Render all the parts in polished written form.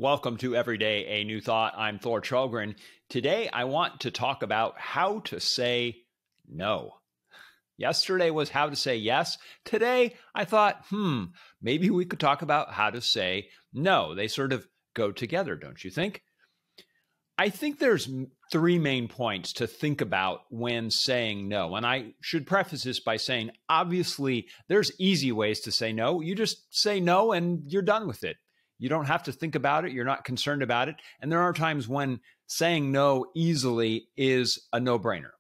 Welcome to Everyday A New Thought. I'm Thor Chalgren. Today, I want to talk about how to say no. Yesterday was how to say yes. Today, I thought, maybe we could talk about how to say no. They sort of go together, don't you think? I think there's three main points to think about when saying no. And I should preface this by saying, obviously, there's easy ways to say no. You just say no and you're done with it. You don't have to think about it. You're not concerned about it. And there are times when saying no easily is a no-brainer.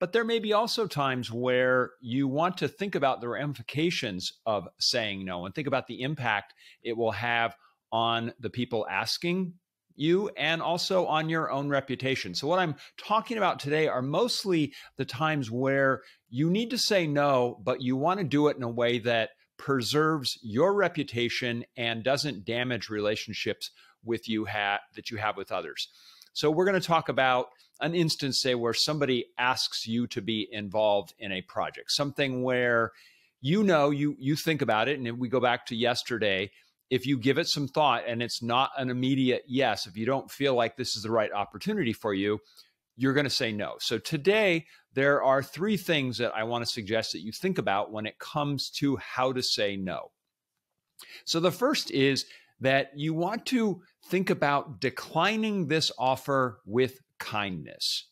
But there may be also times where you want to think about the ramifications of saying no and think about the impact it will have on the people asking you and also on your own reputation. So what I'm talking about today are mostly the times where you need to say no, but you want to do it in a way that preserves your reputation and doesn't damage relationships with that you have with others. So we're going to talk about an instance, say, where somebody asks you to be involved in a project, something where you think about it. And if we go back to yesterday, if you give it some thought and it's not an immediate yes, if you don't feel like this is the right opportunity for you, you're going to say no. So today, there are three things that I want to suggest that you think about when it comes to how to say no. So the first is that you want to think about declining this offer with kindness.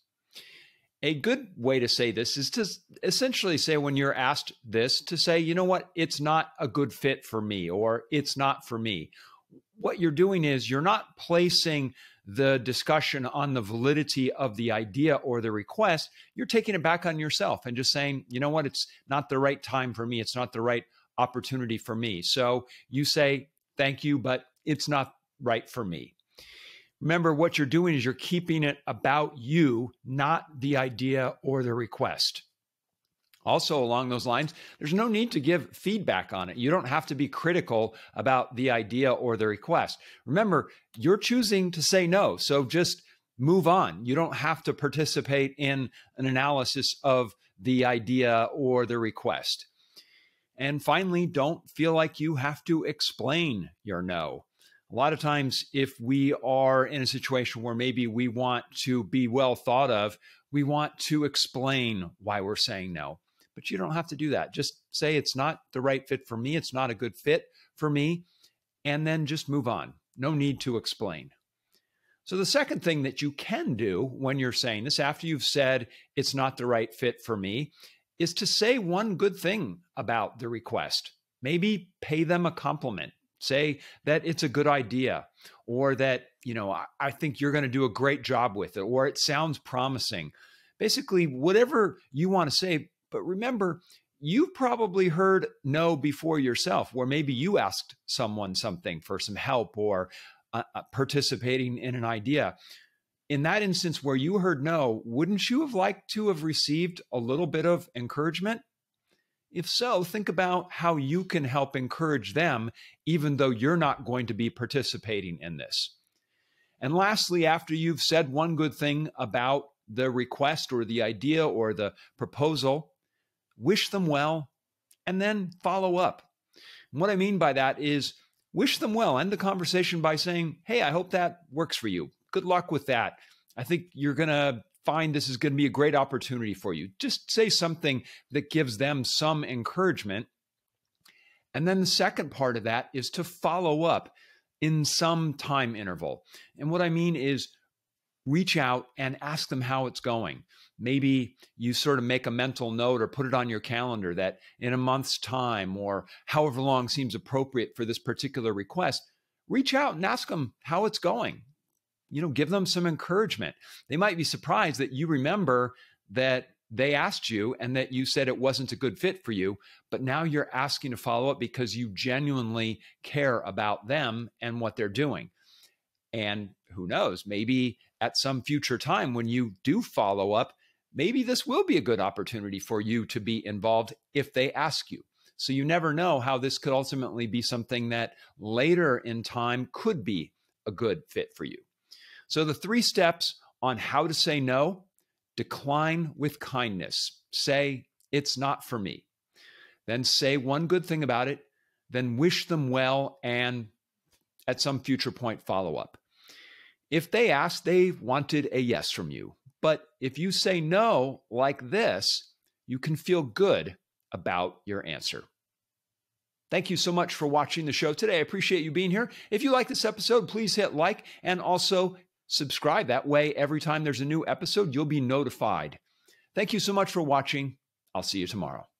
A good way to say this is to essentially say, when you're asked this, to say, you know what, it's not a good fit for me, or it's not for me. What you're doing is you're not placing the discussion on the validity of the idea or the request. You're taking it back on yourself and just saying, you know what, it's not the right time for me. It's not the right opportunity for me. So you say, thank you, but it's not right for me. Remember, what you're doing is you're keeping it about you, not the idea or the request. Also, along those lines, there's no need to give feedback on it. You don't have to be critical about the idea or the request. Remember, you're choosing to say no, so just move on. You don't have to participate in an analysis of the idea or the request. And finally, don't feel like you have to explain your no. A lot of times, if we are in a situation where maybe we want to be well thought of, we want to explain why we're saying no. But you don't have to do that. Just say it's not the right fit for me. It's not a good fit for me. And then just move on. No need to explain. So the second thing that you can do when you're saying this, after you've said it's not the right fit for me, is to say one good thing about the request. Maybe pay them a compliment. Say that it's a good idea, or that, I think you're going to do a great job with it, or it sounds promising. Basically, whatever you want to say. But remember, you've probably heard no before yourself, where maybe you asked someone something for some help or participating in an idea. In that instance where you heard no, wouldn't you have liked to have received a little bit of encouragement? If so, think about how you can help encourage them, even though you're not going to be participating in this. And lastly, after you've said one good thing about the request or the idea or the proposal, wish them well, and then follow up. And what I mean by that is wish them well. End the conversation by saying, hey, I hope that works for you. Good luck with that. I think you're going to find this is going to be a great opportunity for you. Just say something that gives them some encouragement. And then the second part of that is to follow up in some time interval. And what I mean is reach out and ask them how it's going. Maybe you sort of make a mental note or put it on your calendar that in a month's time, or however long seems appropriate for this particular request, reach out and ask them how it's going. Give them some encouragement. They might be surprised that you remember that they asked you and that you said it wasn't a good fit for you, but now you're asking to follow up because you genuinely care about them and what they're doing. And who knows, maybe at some future time when you do follow up, maybe this will be a good opportunity for you to be involved if they ask you. So you never know how this could ultimately be something that later in time could be a good fit for you. So the three steps on how to say no: decline with kindness. Say, it's not for me. Then say one good thing about it. Then wish them well and at some future point follow-up. If they ask, they wanted a yes from you. But if you say no like this, you can feel good about your answer. Thank you so much for watching the show today. I appreciate you being here. If you like this episode, please hit like and also subscribe. That way, every time there's a new episode, you'll be notified. Thank you so much for watching. I'll see you tomorrow.